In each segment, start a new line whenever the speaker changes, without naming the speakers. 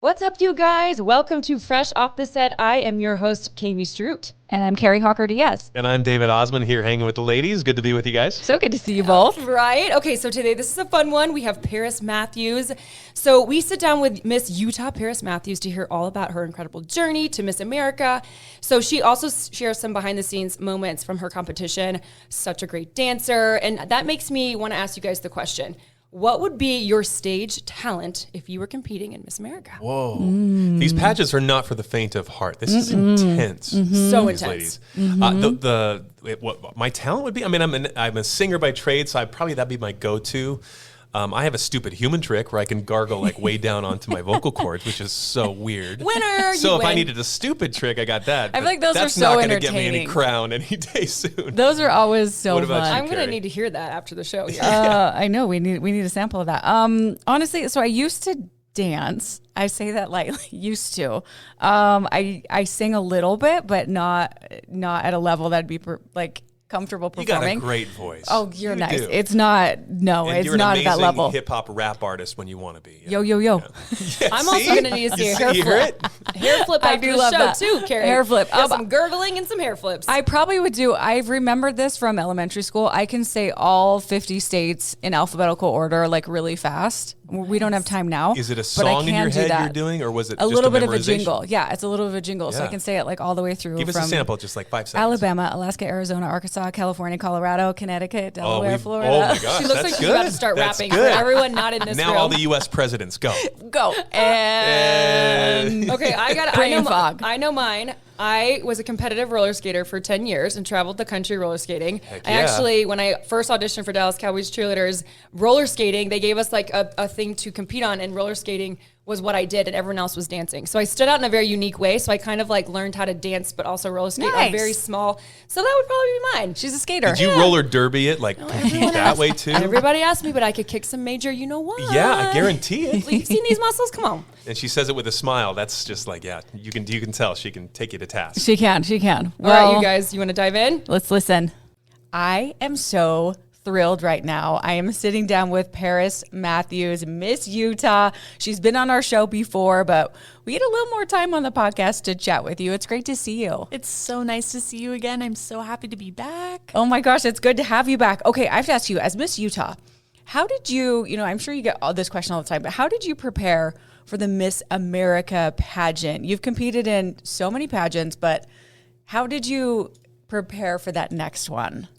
What's up, you guys? Welcome to Fresh Off the Set. I am your host, Katie Stroot.
And I'm Carrie Hawker-Diaz.
And I'm David Osmond here hanging with the ladies. Good to be with you guys.
So good to see you both.
Right? Okay, so today this is a fun one. We have Paris Matthews. So we sit down with Miss Utah Paris Matthews to hear all about her incredible journey to Miss America. So she also shares some behind the scenes moments from her competition. Such a great dancer. And that makes me want to ask you guys the question. What would be your stage talent if you were competing in Miss America?
Whoa. These pageants are not for the faint of heart. This is intense.
So intense.
Ladies. What my talent would be, I'm a singer by trade, so that'd be my go-to. I have a stupid human trick where I can gargle like way down onto my vocal cords, which is so weird.
Winner!
So if
win.
I needed a stupid trick, I got that.
I feel like those are so
That's not going to get me
entertaining.
any crown any day soon.
Those are always so
What about
fun.
you?
I'm going to
Carrie.
need to hear that after the show here.
I know we need a sample of that. Honestly, so I used to dance. I say that lightly. Used to. I sing a little bit, but not at a level that'd be comfortable
You
performing.
got a great voice.
Oh, you're
You
nice.
do.
It's not. No,
And
it's
you're
not
an
at that
amazing
level.
hip hop rap artist when you want to be.
Yo. Yeah,
I'm also going to need to see a hair
You hear
flip. Hair flip
I
after
do
the
love
show
that.
too, Carrie.
Hair flip.
Got some gurgling and some hair flips.
I probably would do. I've remembered this from elementary school. I can say all 50 states in alphabetical order like really fast. We don't have time now.
Is it a
but I
song in
can
your
do
head
that.
you're doing, or was it
a
just
little bit of a
memorization?
jingle? Yeah, it's a little bit of a jingle, so I
Yeah.
can say it like all the way through.
Give us
from
a sample, just like 5 seconds.
Alabama, Alaska, Arizona, Arkansas, California, Colorado, Connecticut, Delaware, Florida.
Oh my gosh,
she looks
that's
like
good.
she's about to start
That's
rapping
good.
for everyone not in this
Now
room.
all the U.S. presidents go.
Go and
Okay,
Brain fog.
I know mine. I was a competitive roller skater for 10 years and traveled the country roller skating.
Heck
I
yeah.
actually, when I first auditioned for Dallas Cowboys cheerleaders, roller skating, they gave us like a thing to compete on, and roller skating was what I did, and everyone else was dancing. So I stood out in a very unique way. So I kind of like learned how to dance, but also roller skate on
Nice.
very small. So that would probably be mine.
she's a skater.
Did you roller derby it, like compete that way too?
Everybody asked me, but I could kick some major, you know what?
Yeah, I guarantee it.
You've seen these muscles? Come on.
And she says it with a smile. That's just like, yeah, you can tell she can take you to task.
She can.
All right, you guys, you want to dive in?
Let's listen. I am so thrilled right now. I am sitting down with Paris Matthews, Miss Utah. She's been on our show before, but we had a little more time on the podcast to chat with you. It's great to see you.
It's so nice to see you again. I'm so happy to be back.
Oh my gosh, it's good to have you back. Okay, I have to ask you, as Miss Utah, how did you, I'm sure you get all this question all the time, but how did you prepare for the Miss America pageant? You've competed in so many pageants, but how did you prepare for that next one?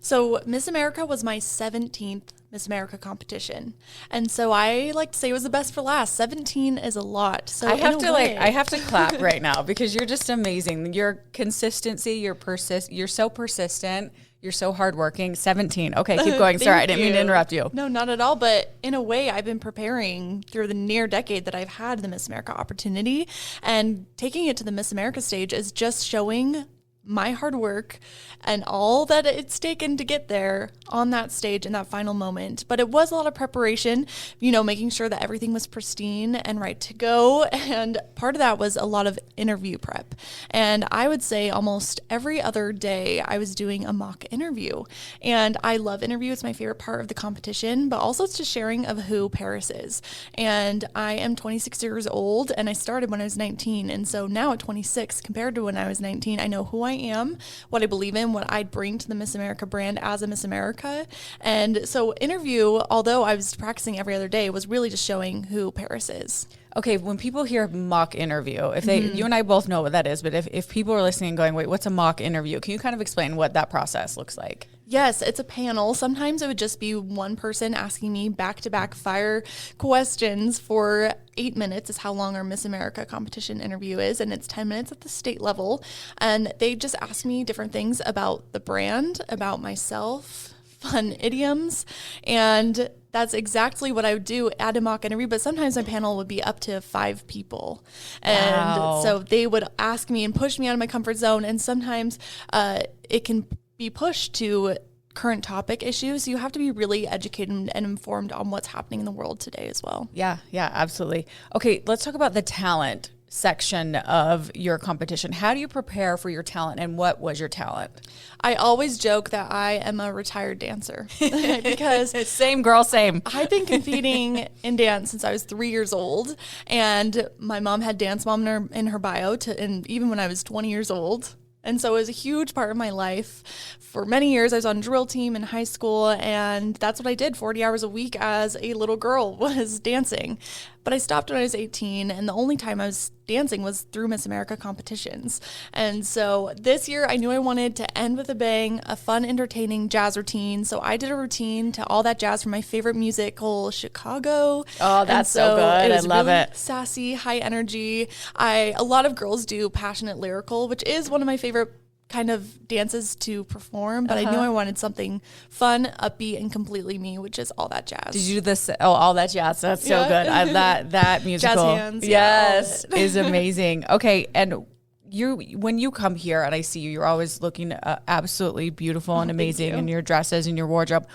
So Miss America was my 17th Miss America competition. And so I like to say it was the best for last. 17 is a lot. So
I have
I
to clap right now because you're just amazing. Your consistency, you're so persistent, you're so hardworking. 17. Okay, keep going. Sorry, I didn't mean to interrupt you.
No, not at all. But in a way, I've been preparing through the near decade that I've had the Miss America opportunity, and taking it to the Miss America stage is just showing my hard work and all that it's taken to get there on that stage in that final moment. But it was a lot of preparation, making sure that everything was pristine and right to go. And part of that was a lot of interview prep. And I would say almost every other day I was doing a mock interview. And I love interview. It's my favorite part of the competition, but also it's just sharing of who Paris is. And I am 26 years old, and I started when I was 19. And so now at 26, compared to when I was 19, I know who I am, what I believe in, what I'd bring to the Miss America brand as a Miss America. And so interview, although I was practicing every other day, was really just showing who Paris is.
Okay, when people hear mock interview, if they, you and I both know what that is, but if people are listening and going, wait, what's a mock interview? Can you kind of explain what that process looks like?
Yes, it's a panel. Sometimes it would just be one person asking me back-to-back fire questions for 8 minutes is how long our Miss America competition interview is, and it's 10 minutes at the state level. And they just ask me different things about the brand, about myself, fun idioms, and that's exactly what I would do at a mock interview. But sometimes my panel would be up to 5 people. And
Wow.
so they would ask me and push me out of my comfort zone. And sometimes it can be pushed to current topic issues. You have to be really educated and informed on what's happening in the world today as well.
Yeah, absolutely. Okay, let's talk about the talent. section of your competition. How do you prepare for your talent, and what was your talent?
I always joke that I am a retired dancer because
Same girl, same.
I've been competing in dance since I was 3 years old, and my mom had dance mom in her bio, and even when I was 20 years old. And so it was a huge part of my life. For many years, I was on drill team in high school, and that's what I did 40 hours a week as a little girl, was dancing. But I stopped when I was 18, and the only time I was dancing was through Miss America competitions. And so this year, I knew I wanted to end with a bang, a fun, entertaining jazz routine. So I did a routine to all that jazz from my favorite musical, Chicago.
Oh, that's so good. I love
really
it.
Sassy, high energy. A lot of girls do passionate lyrical, which is one of my favorite kind of dances to perform, but I knew I wanted something fun, upbeat, and completely me, which is all that jazz.
Did you do this? Oh, all that jazz. That's so good. That musical,
Jazz hands,
yes,
all of it.
is amazing. Okay, and when you come here and I see you, you're always looking absolutely beautiful and amazing
you.
in your dresses and your wardrobe.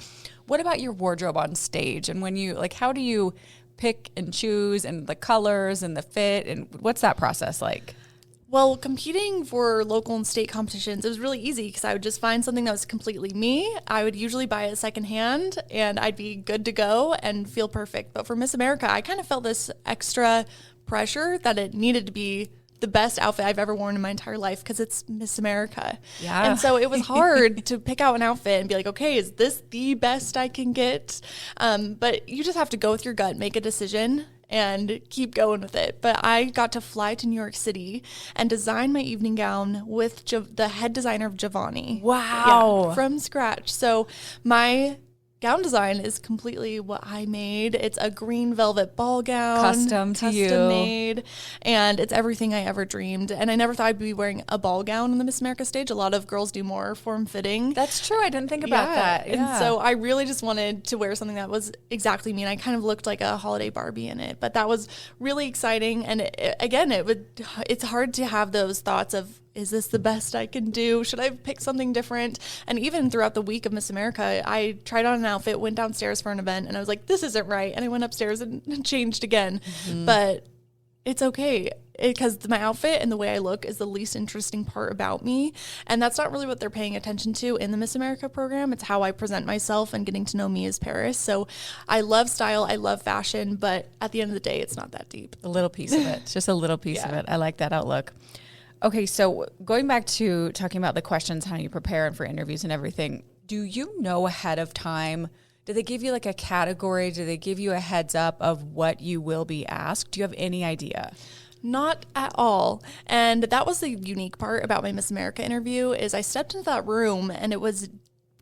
What about your wardrobe on stage? And when you how do you pick and choose, and the colors and the fit, and what's that process like?
Well, competing for local and state competitions, it was really easy because I would just find something that was completely me. I would usually buy it secondhand, and I'd be good to go and feel perfect. But for Miss America, I kind of felt this extra pressure that it needed to be the best outfit I've ever worn in my entire life because it's Miss America.
Yeah.
And so it was hard to pick out an outfit and be like, okay, is this the best I can get? But you just have to go with your gut, make a decision, and keep going with it. But I got to fly to New York City and design my evening gown with the head designer of Giovanni.
Wow.
Yeah, from scratch. So my gown design is completely what I made. It's a green velvet ball gown.
Custom to you.
Custom made. And it's everything I ever dreamed. And I never thought I'd be wearing a ball gown on the Miss America stage. A lot of girls do more form-fitting.
That's true. I didn't think about that.
And so I really just wanted to wear something that was exactly me. And I kind of looked like a holiday Barbie in it. But that was really exciting. And it's hard to have those thoughts of, is this the best I can do? Should I pick something different? And even throughout the week of Miss America, I tried on an outfit, went downstairs for an event, and I was like, this isn't right. And I went upstairs and changed again. But it's okay because my outfit and the way I look is the least interesting part about me. And that's not really what they're paying attention to in the Miss America program. It's how I present myself and getting to know me as Paris. So I love style. I love fashion. But at the end of the day, it's not that deep.
A little piece of it. Just a little piece of it. I like that outlook. Okay, so going back to talking about the questions, how you prepare for interviews and everything, do you know ahead of time? Do they give you like a category? Do they give you a heads up of what you will be asked? Do you have any idea?
Not at all. And that was the unique part about my Miss America interview is I stepped into that room and it was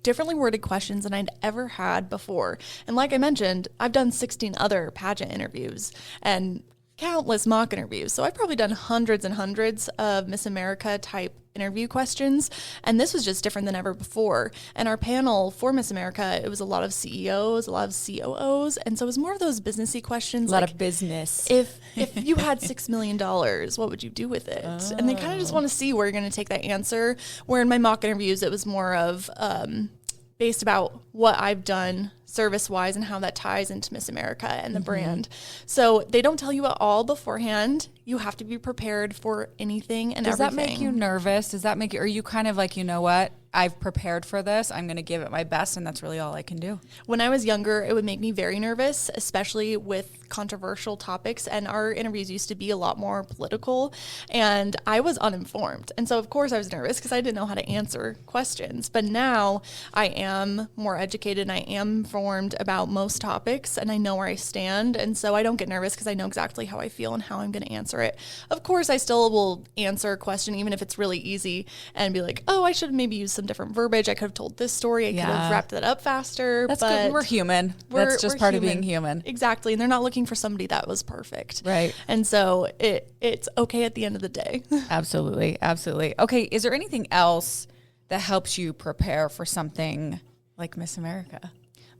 differently worded questions than I'd ever had before. And like I mentioned, I've done 16 other pageant interviews and countless mock interviews. So I've probably done hundreds and hundreds of Miss America type interview questions. And this was just different than ever before. And our panel for Miss America, it was a lot of CEOs, a lot of COOs. And so it was more of those businessy questions.
A lot of business.
If you had $6 million, what would you do with it? Oh. And they kind of just want to see where you're going to take that answer. Where in my mock interviews, it was more of based about what I've done service-wise and how that ties into Miss America and the brand. So they don't tell you it all beforehand. You have to be prepared for anything and everything.
Does that make you nervous? Does that make you, are you kind of like, you know what? I've prepared for this. I'm going to give it my best, and that's really all I can do.
When I was younger, it would make me very nervous, especially with controversial topics. And our interviews used to be a lot more political, and I was uninformed. And so, of course, I was nervous because I didn't know how to answer questions. But now I am more educated and I am informed about most topics, and I know where I stand. And so I don't get nervous because I know exactly how I feel and how I'm going to answer it. Of course, I still will answer a question, even if it's really easy, and be like, oh, I should maybe use some different verbiage. I could have told this story. I could have wrapped that up faster.
That's
but
good. We're human. That's just part of being human.
Exactly. And they're not looking for somebody that was perfect.
Right.
And so it's okay at the end of the day.
Absolutely. Absolutely. Okay. Is there anything else that helps you prepare for something like Miss America?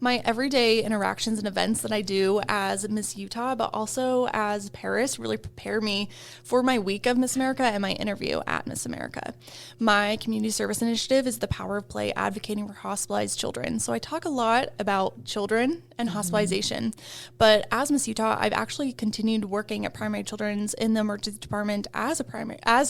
my everyday interactions and events that I do as Miss Utah, but also as Paris, really prepare me for my week of Miss America and my interview at Miss America. My community service initiative is the Power of Play, advocating for hospitalized children. So I talk a lot about children and hospitalization, but as Miss Utah, I've actually continued working at Primary Children's in the emergency department as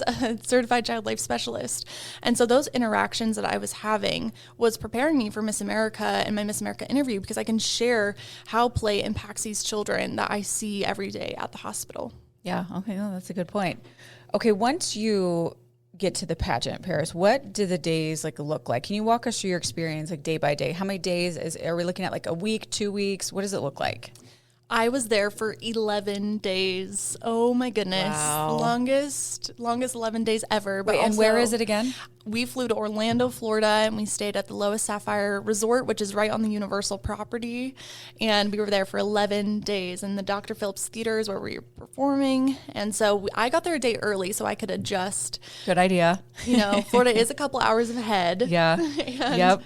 a certified child life specialist. And so those interactions that I was having was preparing me for Miss America and my Miss America interview, because I can share how play impacts these children that I see every day at the hospital.
Yeah. Okay. Oh, that's a good point. Okay. Once you get to the pageant, Paris, what do the days look like? Can you walk us through your experience day by day? How many days are we looking at? A week, 2 weeks? What does it look like?
I was there for 11 days. Oh my goodness.
Wow.
Longest 11 days ever. But
Wait, and
also,
where is it again?
We flew to Orlando, Florida, and we stayed at the Lois Sapphire Resort, which is right on the Universal property. And we were there for 11 days in the Dr. Phillips Theaters where we were performing. And so I got there a day early so I could adjust.
Good idea.
Florida is a couple hours ahead.
Yeah.
And,
Yep.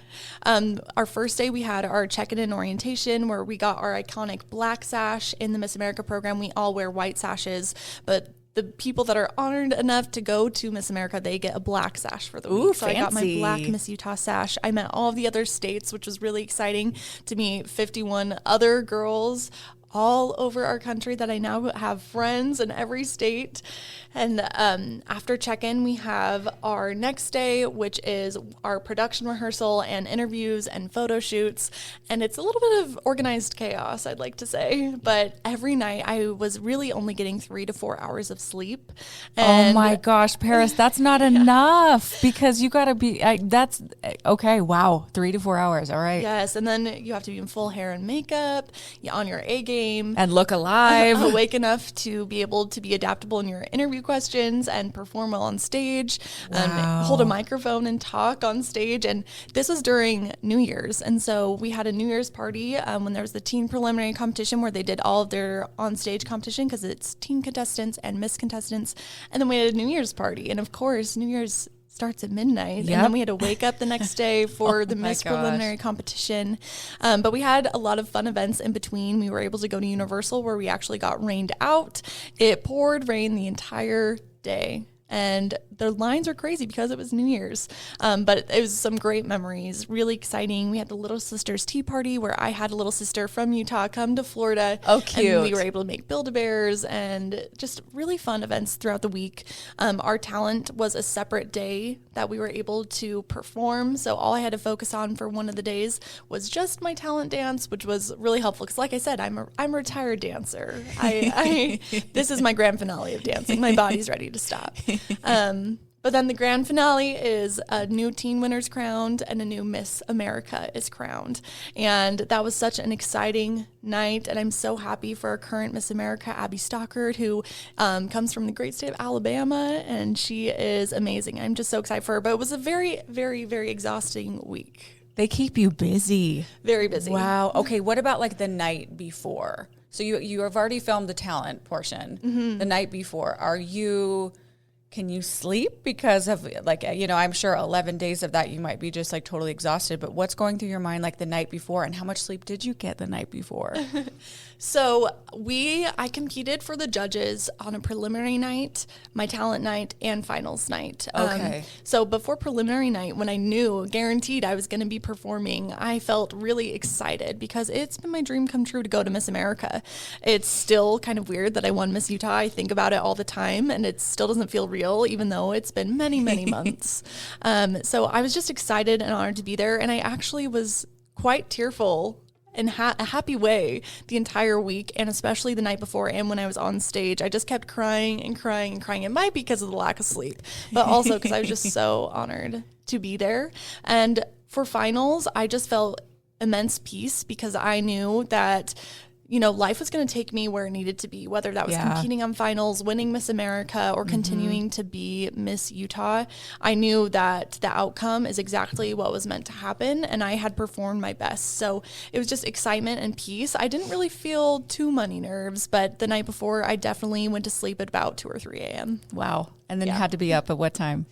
Our first day, we had our check-in and orientation where we got our iconic black sash. In the Miss America program, we all wear white sashes, but the people that are honored enough to go to Miss America, they get a black sash for the week. So
fancy.
I got my black Miss Utah sash. I met all of the other states, which was really exciting to meet 51 other girls all over our country that I now have friends in every state. And after check-in, we have our next day, which is our production rehearsal and interviews and photo shoots. And it's a little bit of organized chaos, I'd like to say. But every night I was really only getting 3 to 4 hours of sleep.
Oh my gosh, Paris, that's not enough, because you got to be, that's okay. Wow. 3 to 4 hours. All right.
Yes. And then you have to be in full hair and makeup, on your A game.
And look alive.
Awake enough to be able to be adaptable in your interview questions and perform well on stage, hold a microphone and talk on stage. And this was during New Year's. And so we had a New Year's party when there was the teen preliminary competition where they did all of their on-stage competition, because it's teen contestants and Miss contestants. And then we had a New Year's party. And of course, New Year's starts at midnight.
Yep.
And then we had to wake up the next day for the
my
Miss
gosh.
preliminary competition. But we had a lot of fun events in between. We were able to go to Universal where we actually got rained out. It poured rain the entire day. And the lines were crazy because it was New Year's. But it was some great memories, really exciting. We had the Little Sisters Tea Party where I had a little sister from Utah come to Florida.
Oh, cute.
And we were able to make Build-A-Bears and just really fun events throughout the week. Our talent was a separate day that we were able to perform. So all I had to focus on for one of the days was just my talent dance, which was really helpful. Because like I said, I'm a retired dancer. This is my grand finale of dancing. My body's ready to stop. But then the grand finale is a new teen winner's crowned and a new Miss America is crowned. And that was such an exciting night. And I'm so happy for our current Miss America, Abby Stockard, who comes from the great state of Alabama. And she is amazing. I'm just so excited for her. But it was a very, very, very exhausting week.
They keep you busy.
Very busy.
Wow. Okay. What about the night before? So you have already filmed the talent portion. The night before. Can you sleep because of I'm sure 11 days of that you might be just totally exhausted, but what's going through your mind the night before, and how much sleep did you get the night before?
So I competed for the judges on a preliminary night, my talent night, and finals night.
Okay.
So before preliminary night, when I knew guaranteed I was going to be performing, I felt really excited because it's been my dream come true to go to Miss America. It's still kind of weird that I won Miss Utah. I think about it all the time, and it still doesn't feel real, even though it's been many, many months. So I was just excited and honored to be there, and I actually was quite tearful in a happy way the entire week, and especially the night before and when I was on stage. I just kept crying and crying and crying. It might be because of the lack of sleep, but also because I was just so honored to be there. And for finals, I just felt immense peace because I knew that life was going to take me where it needed to be, whether that was competing on finals, winning Miss America, or continuing to be Miss Utah. I knew that the outcome is exactly what was meant to happen, and I had performed my best. So it was just excitement and peace. I didn't really feel too many nerves, but the night before, I definitely went to sleep at about 2 or 3 a.m.
Wow. And then you had to be up at what time?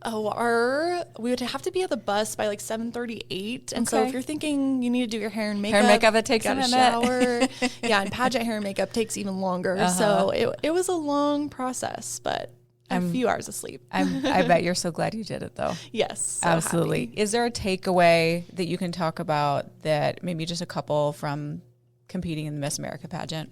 We would have to be at the bus by like 7:38, and so
Okay.
if you're thinking you need to do your hair and makeup,
that takes a
gotta
minute.
shower. Yeah, and pageant hair and makeup takes even longer. So it was a long process, but a few hours of sleep.
I bet you're so glad you did it though.
Yes, so
Absolutely.
happy.
Is there a takeaway that you can talk about that maybe just a couple from competing in the Miss America pageant?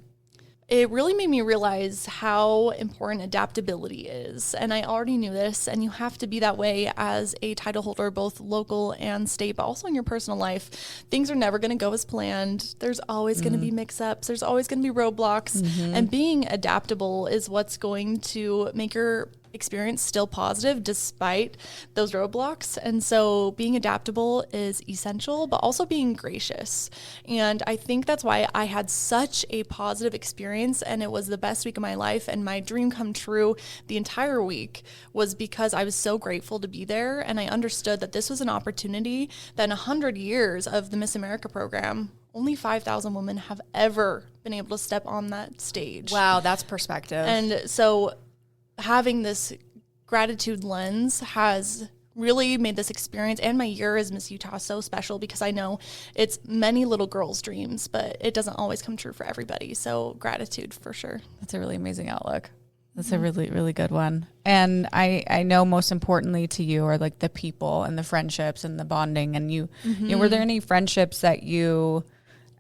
It really made me realize how important adaptability is. And I already knew this, and you have to be that way as a title holder, both local and state, but also in your personal life. Things are never going to go as planned. There's always going to be mix-ups. There's always going to be roadblocks. And being adaptable is what's going to make your experience still positive despite those roadblocks. And so being adaptable is essential, but also being gracious. And I think that's why I had such a positive experience, and it was the best week of my life, and my dream come true the entire week was because I was so grateful to be there, and I understood that this was an opportunity that in 100 years of the Miss America program, only 5,000 women have ever been able to step on that stage.
Wow, that's perspective.
And so having this gratitude lens has really made this experience and my year as Miss Utah so special, because I know it's many little girls' dreams, but it doesn't always come true for everybody. So gratitude for sure.
That's a really amazing outlook. That's a really, really good one. And I know most importantly to you are like the people and the friendships and the bonding. And you know, were there any friendships that you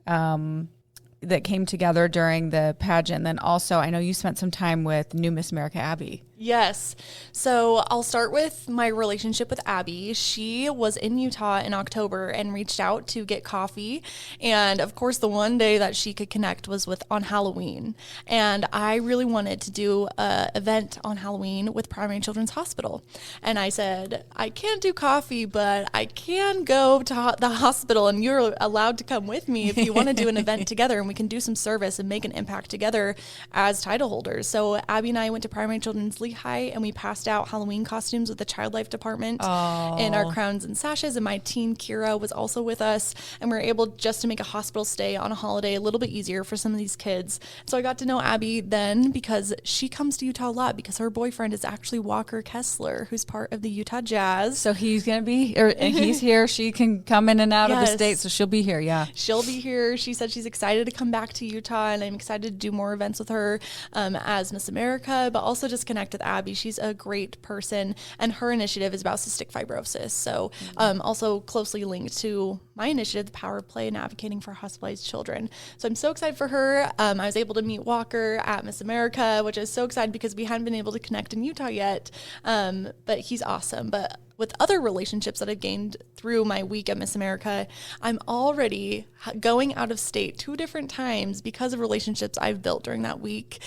that came together during the pageant? And then also, I know you spent some time with new Miss America Abby.
Yes. So I'll start with my relationship with Abby. She was in Utah in October and reached out to get coffee. And of course, the one day that she could connect was on Halloween. And I really wanted to do an event on Halloween with Primary Children's Hospital. And I said, I can't do coffee, but I can go to the hospital, and you're allowed to come with me if you want to do an event together, and we can do some service and make an impact together as title holders. So Abby and I went to Primary Children's Lehigh, and we passed out Halloween costumes with the Child Life Department in our crowns and sashes. And my teen Kira was also with us, and we were able just to make a hospital stay on a holiday a little bit easier for some of these kids. So I got to know Abby then, because she comes to Utah a lot because her boyfriend is actually Walker Kessler, who's part of the Utah Jazz.
So he's going to be, and he's here. She can come in and out of the
Yes.
state. So she'll be here. Yeah.
She'll be here. She said she's excited to come back to Utah, and I'm excited to do more events with her as Miss America, but also just connect with Abby. She's a great person, and her initiative is about cystic fibrosis. So also closely linked to my initiative, the Power of Play and advocating for hospitalized children. So I'm so excited for her. I was able to meet Walker at Miss America, which is so excited because we hadn't been able to connect in Utah yet. But he's awesome. But with other relationships that I've gained through my week at Miss America, I'm already going out of state 2 different times because of relationships I've built during that week.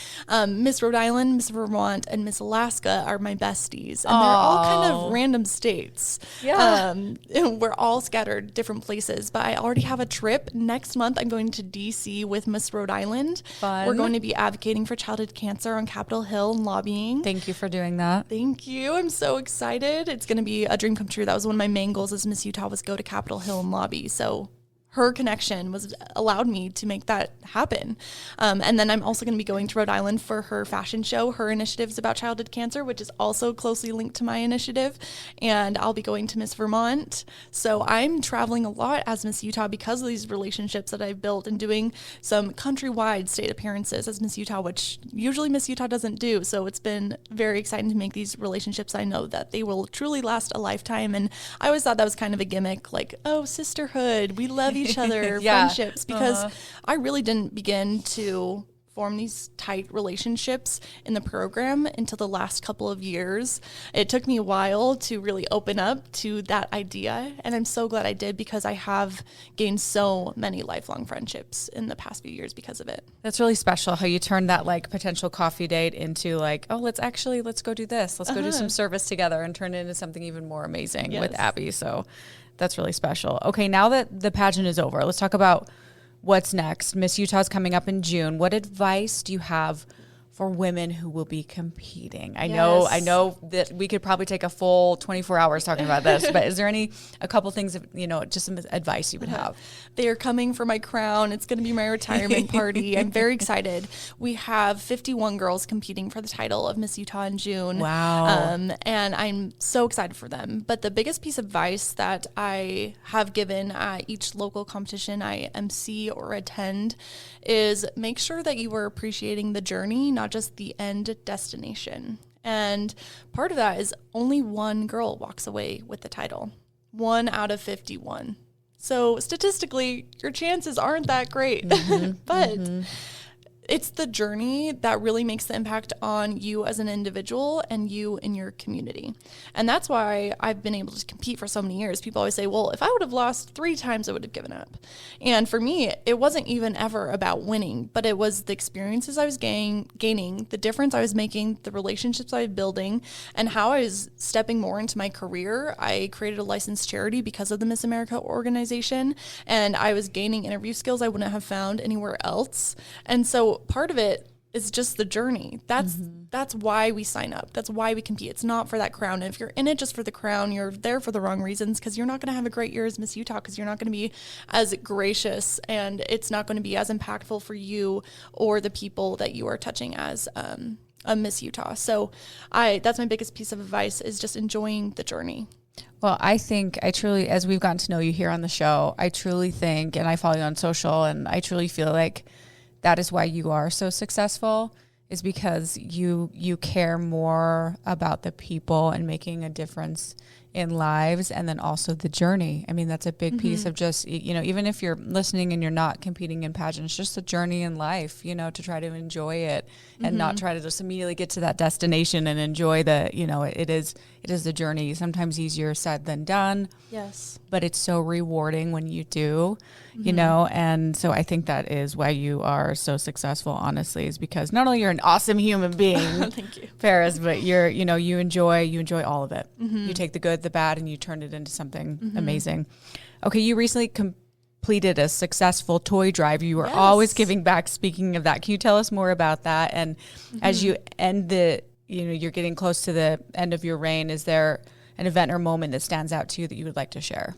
Miss Rhode Island, Miss Vermont, and Miss Alaska are my besties. And they're all kind of random states.
Yeah.
We're all scattered different places, but I already have a trip. Next month, I'm going to DC with Miss Rhode Island.
Fun.
We're going to be advocating for childhood cancer on Capitol Hill and lobbying.
Thank you for doing that.
Thank you. I'm so excited. It's going to be a dream come true. That was one of my main goals as Miss Utah, was go to Capitol Hill and lobby. So her connection was allowed me to make that happen. And then I'm also going to be going to Rhode Island for her fashion show. Her initiative is about childhood cancer, which is also closely linked to my initiative. And I'll be going to Miss Vermont. So I'm traveling a lot as Miss Utah because of these relationships that I've built, and doing some countrywide state appearances as Miss Utah, which usually Miss Utah doesn't do. So it's been very exciting to make these relationships. I know that they will truly last a lifetime. And I always thought that was kind of a gimmick, like, oh, sisterhood, we love each other,
Yeah.
friendships, because I really didn't begin to form these tight relationships in the program until the last couple of years. It took me a while to really open up to that idea, and I'm so glad I did, because I have gained so many lifelong friendships in the past few years because of it.
That's really special how you turned that like potential coffee date into like, oh, let's go do this. Let's go do some service together, and turn it into something even more amazing with
Yes.
Abby. So that's really special. Okay, now that the pageant is over, let's talk about what's next. Miss Utah's coming up in June. What advice do you have for women who will be competing? I know that we could probably take a full 24 hours talking about this, but is there a couple things, just some advice you would have?
They are coming for my crown. It's going to be my retirement party. I'm very excited. We have 51 girls competing for the title of Miss Utah in June.
Wow.
And I'm so excited for them. But the biggest piece of advice that I have given at each local competition I MC or attend is make sure that you are appreciating the journey, not just the end destination. And part of that is only one girl walks away with the title. 1 out of 51. So statistically, your chances aren't that great. But it's the journey that really makes the impact on you as an individual and you in your community. And that's why I've been able to compete for so many years. People always say, well, if I would have lost 3 times, I would have given up. And for me, it wasn't even ever about winning, but it was the experiences I was gaining, the difference I was making, the relationships I was building, and how I was stepping more into my career. I created a licensed charity because of the Miss America organization, and I was gaining interview skills I wouldn't have found anywhere else. And so part of it is just the journey. That's why we sign up. That's why we compete. It's not for that crown. And if you're in it just for the crown, you're there for the wrong reasons, because you're not going to have a great year as Miss Utah, because you're not going to be as gracious, and it's not going to be as impactful for you or the people that you are touching as a Miss Utah. So that's my biggest piece of advice, is just enjoying the journey.
Well, I think I truly, as we've gotten to know you here on the show, I truly think, and I follow you on social, and I truly feel like that is why you are so successful, is because you care more about the people and making a difference in lives, and then also the journey. I mean, that's a big piece of just, even if you're listening and you're not competing in pageants, just the journey in life, to try to enjoy it and not try to just immediately get to that destination and enjoy it is the journey. Sometimes easier said than done.
Yes.
But it's so rewarding when you do, and so I think that is why you are so successful, honestly, is because not only you're an awesome human being,
Thank you,
Paris, but you're, you enjoy all of it. You take the good, the bad, and you turn it into something amazing. Okay. You recently completed a successful toy drive. You were always giving back. Speaking of that, can you tell us more about that? And as you end you're getting close to the end of your reign, is there an event or moment that stands out to you that you would like to share?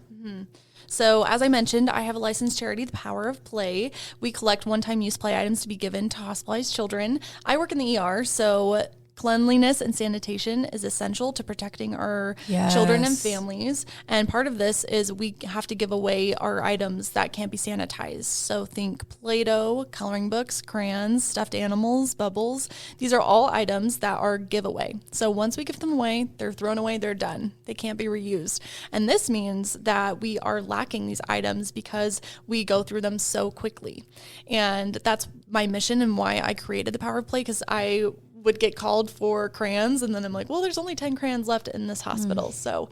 So as I mentioned, I have a licensed charity, The Power of Play. We collect one-time use play items to be given to hospitalized children. I work in the ER, so cleanliness and sanitation is essential to protecting our children and families. And part of this is we have to give away our items that can't be sanitized. So think Play-Doh, coloring books, crayons, stuffed animals, bubbles. These are all items that are giveaway. So once we give them away, they're thrown away, they're done. They can't be reused. And this means that we are lacking these items because we go through them so quickly. And that's my mission and why I created The Power of Play, because I would get called for crayons, and then I'm like, well, there's only 10 crayons left in this hospital. So,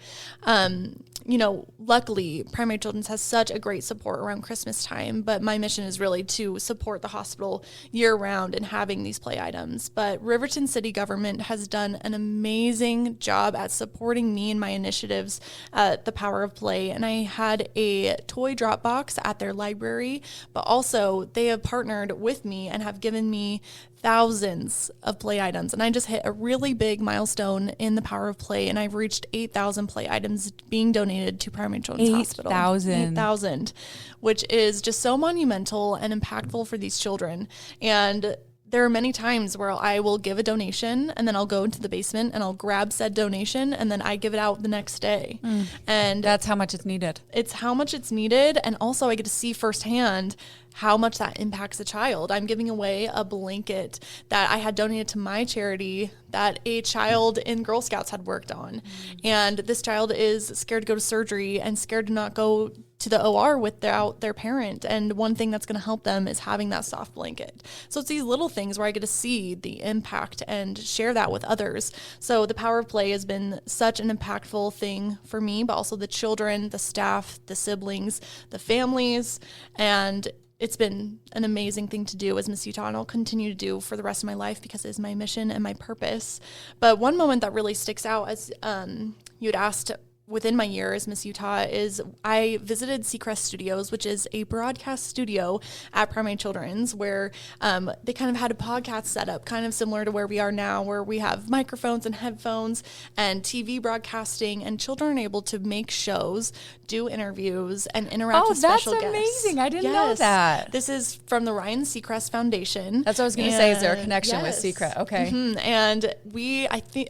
luckily Primary Children's has such a great support around Christmas time, but my mission is really to support the hospital year round and having these play items. But Riverton City government has done an amazing job at supporting me and my initiatives at The Power of Play. And I had a toy drop box at their library, but also they have partnered with me and have given me thousands of play items. And I just hit a really big milestone in The Power of Play, and I've reached 8,000 play items being donated to Primary Children's Hospital. 8,000, which is just so monumental and impactful for these children. And there are many times where I will give a donation and then I'll go into the basement and I'll grab said donation and then I give it out the next day. And
that's how much it's needed.
It's how much it's needed. And also I get to see firsthand how much that impacts a child. I'm giving away a blanket that I had donated to my charity that a child in Girl Scouts had worked on. And this child is scared to go to surgery and scared to not go to the OR without their parent. And one thing that's going to help them is having that soft blanket. So it's these little things where I get to see the impact and share that with others. So The Power of Play has been such an impactful thing for me, but also the children, the staff, the siblings, the families, and it's been an amazing thing to do as Miss Utah, and I'll continue to do for the rest of my life because it is my mission and my purpose. But one moment that really sticks out, as you had asked within my year as Miss Utah is I visited Seacrest Studios, which is a broadcast studio at Primary Children's, where they kind of had a podcast setup, kind of similar to where we are now, where we have microphones and headphones and TV broadcasting, and children are able to make shows, do interviews, and interact with special guests.
Oh, that's amazing. I didn't know that.
This is from the Ryan Seacrest Foundation.
That's what I was going to say. Is there a connection with
yes.
Seacrest? Okay.
And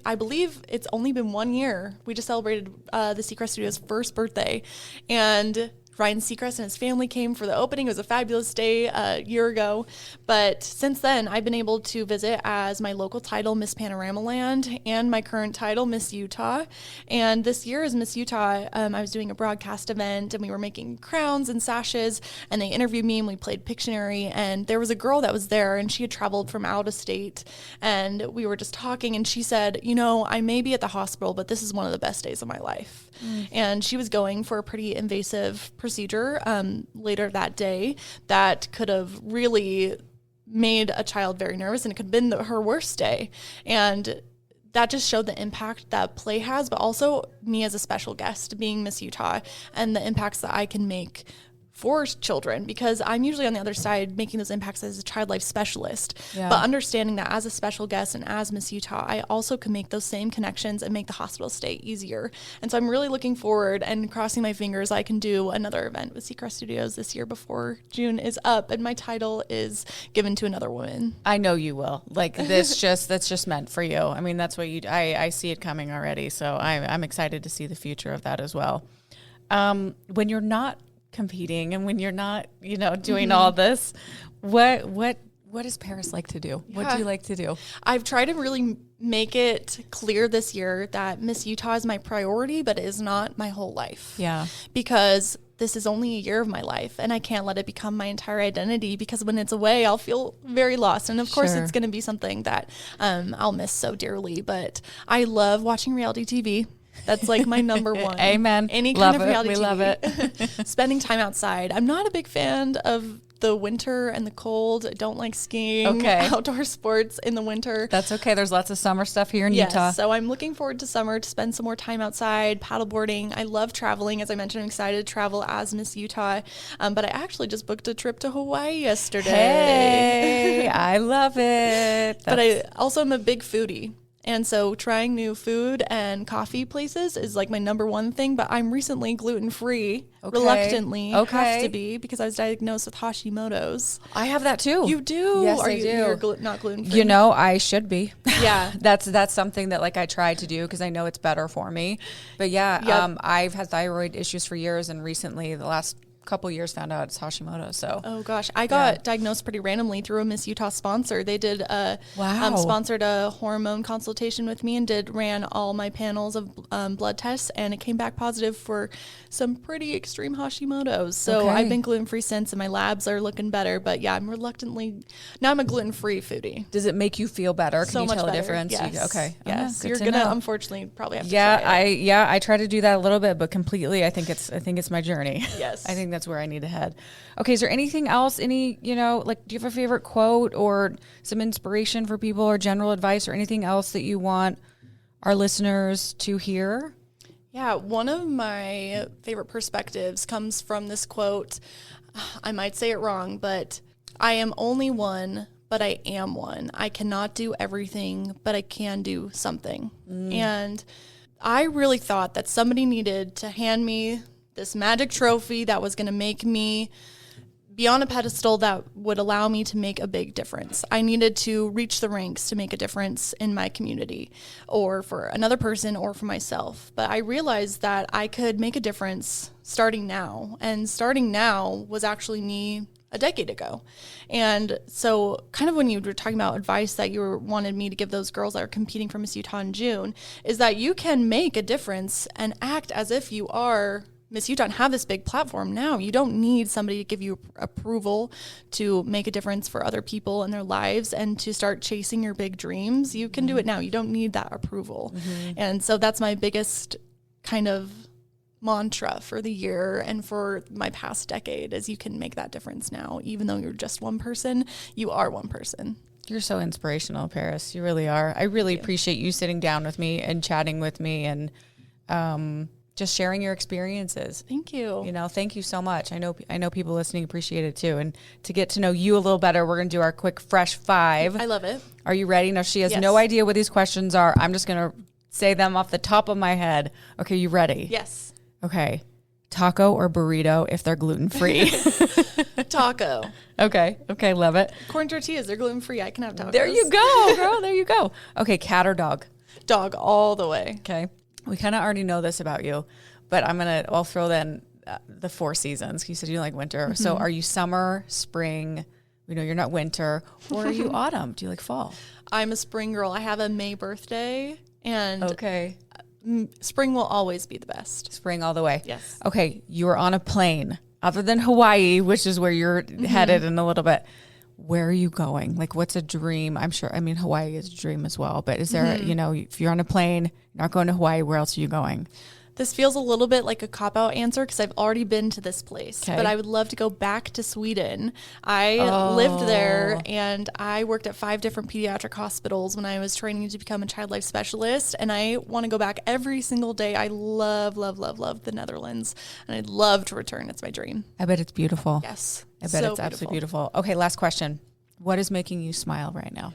I believe it's only been 1 year. We just celebrated the Seacrest Studios' first birthday, and Ryan Seacrest and his family came for the opening. It was a fabulous day a year ago. But since then, I've been able to visit as my local title, Miss Panorama Land, and my current title, Miss Utah. And this year as Miss Utah, I was doing a broadcast event, and we were making crowns and sashes, and they interviewed me, and we played Pictionary. And there was a girl that was there, and she had traveled from out of state. And we were just talking, and she said, I may be at the hospital, but this is one of the best days of my life. And she was going for a pretty invasive procedure later that day that could have really made a child very nervous, and it could have been her worst day. And that just showed the impact that play has, but also me as a special guest being Miss Utah and the impacts that I can make for children, because I'm usually on the other side making those impacts as a child life specialist, but understanding that as a special guest and as Miss Utah, I also can make those same connections and make the hospital stay easier. And so I'm really looking forward and crossing my fingers I can do another event with Seacrest Studios this year before June is up and my title is given to another woman.
I know you will. Like that's just meant for you. I mean, that's what I see it coming already. So I'm excited to see the future of that as well. When you're not competing and when you're not, doing all this, what does Paris like to do? What do you like to do?
I've tried to really make it clear this year that Miss Utah is my priority, but it is not my whole life.
Yeah.
Because this is only a year of my life, and I can't let it become my entire identity, because when it's away, I'll feel very lost. And of course, it's going to be something that I'll miss so dearly. But I love watching reality TV. That's like my number one.
Amen.
Any
love
kind of reality TV.
We love it.
Spending time outside. I'm not a big fan of the winter and the cold. I don't like skiing, outdoor sports in the winter.
That's okay. There's lots of summer stuff here in Utah.
So I'm looking forward to summer to spend some more time outside, paddleboarding. I love traveling. As I mentioned, I'm excited to travel as Miss Utah. But I actually just booked a trip to Hawaii yesterday.
Hey, I love it.
But I also am a big foodie. And so trying new food and coffee places is like my number one thing, but I'm recently gluten-free, reluctantly, have to be, because I was diagnosed with Hashimoto's.
I have that too.
You do?
Yes,
I
do.
You're not gluten-free?
I should be.
Yeah.
That's something that like I try to do because I know it's better for me. But I've had thyroid issues for years, and recently the last couple years found out it's Hashimoto. So
oh gosh, I got diagnosed pretty randomly through a Miss Utah sponsor. They did sponsored a hormone consultation with me and ran all my panels of blood tests, and it came back positive for some pretty extreme Hashimoto's. So I've been gluten-free since, and my labs are looking better. But yeah, I'm a gluten-free foodie.
Does it make you feel better? Can
so
you
much
tell
better.
a difference?
Yes. Yes.
You're
gonna unfortunately probably have to try it.
I try to do that a little bit, but completely I think it's my journey.
Yes.
I think that's where I need to head. Okay, is there anything else, do you have a favorite quote or some inspiration for people or general advice or anything else that you want our listeners to hear?
Yeah, one of my favorite perspectives comes from this quote. I might say it wrong, but I am only one, but I am one. I cannot do everything, but I can do something. And I really thought that somebody needed to hand me this magic trophy that was going to make me be on a pedestal that would allow me to make a big difference. I needed to reach the ranks to make a difference in my community or for another person or for myself. But I realized that I could make a difference starting now. And starting now was actually me a decade ago. And so kind of when you were talking about advice that you wanted me to give those girls that are competing for Miss Utah in June, is that you can make a difference and act as if you are Miss Utah and have this big platform now. You don't need somebody to give you approval to make a difference for other people in their lives and to start chasing your big dreams. You can do it now. You don't need that approval. And so that's my biggest kind of mantra for the year and for my past decade is you can make that difference now. Even though you're just one person, you are one person.
You're so inspirational, Paris. You really are. I really appreciate you sitting down with me and chatting with me and just sharing your experiences.
Thank you.
You know, thank you so much. I know people listening appreciate it too. And to get to know you a little better, we're going to do our quick fresh 5.
I love it.
Are you ready? Now, she has
Yes.
no idea what these questions are. I'm just going to say them off the top of my head. Okay, you ready?
Yes.
Okay. Taco or burrito if they're gluten-free?
Taco.
Okay, love it.
Corn tortillas, they're gluten-free. I can have tacos.
There you go, girl. There you go. Okay, cat or dog?
Dog all the way.
Okay. We kind of already know this about you, but I'll throw in the 4 seasons. You said you like winter. So are you summer, spring? We know you're not winter. Or are you autumn? Do you like fall?
I'm a spring girl. I have a May birthday, and
Okay.
spring will always be the best.
Spring all the way.
Yes.
Okay. You are on a plane other than Hawaii, which is where you're headed in a little bit. Where are you going? Like, what's a dream? Hawaii is a dream as well, but is there, if you're on a plane, you're not going to Hawaii, where else are you going?
This feels a little bit like a cop-out answer because I've already been to this place,
Okay.
but I would love to go back to Sweden. I lived there, and I worked at 5 different pediatric hospitals when I was training to become a child life specialist, and I want to go back every single day. I love, love, love, love the Netherlands, and I'd love to return. It's my dream.
I bet it's beautiful.
Yes.
I bet it's absolutely beautiful. Okay, last question. What is making you smile right now?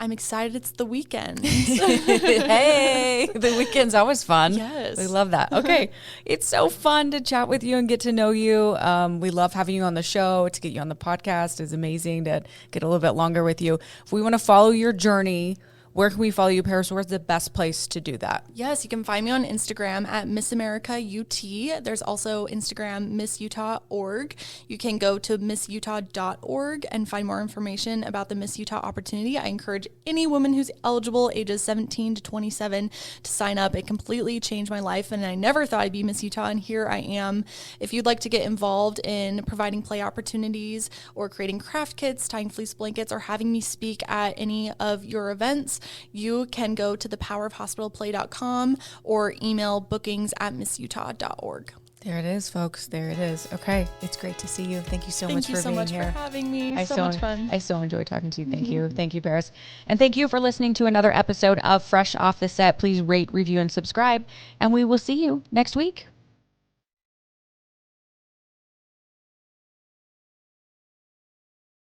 I'm excited it's the weekend.
Hey, the weekend's always fun.
Yes.
We love that. Okay. It's so fun to chat with you and get to know you. We love having you on the show. To get you on the podcast is amazing. To get a little bit longer with you. If we want to follow your journey, where can we follow you, Paris? Where's the best place to do that?
Yes, you can find me on Instagram at Miss America UT. There's also Instagram MissUtah.org. You can go to missutah.org and find more information about the Miss Utah opportunity. I encourage any woman who's eligible, ages 17 to 27, to sign up. It completely changed my life, and I never thought I'd be Miss Utah, and here I am. If you'd like to get involved in providing play opportunities or creating craft kits, tying fleece blankets, or having me speak at any of your events, you can go to thepowerofhospitalplay.com or email bookings@missutah.org.
There it is, folks. There it is. Okay. It's great to see you. Thank you so much for being here.
Thank you so much for having me. So much fun.
I so enjoy talking to you. Thank you. Thank you, Paris. And thank you for listening to another episode of Fresh Off the Set. Please rate, review, and subscribe. And we will see you next week.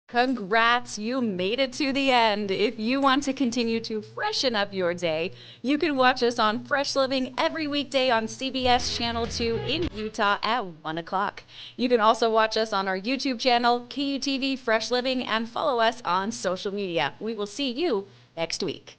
Congrats, you made it to the end. If you want to continue to freshen up your day, you can watch us on Fresh Living every weekday on CBS Channel 2 in Utah at 1 o'clock. You can also watch us on our YouTube channel, KUTV Fresh Living, and follow us on social media. We will see you next week.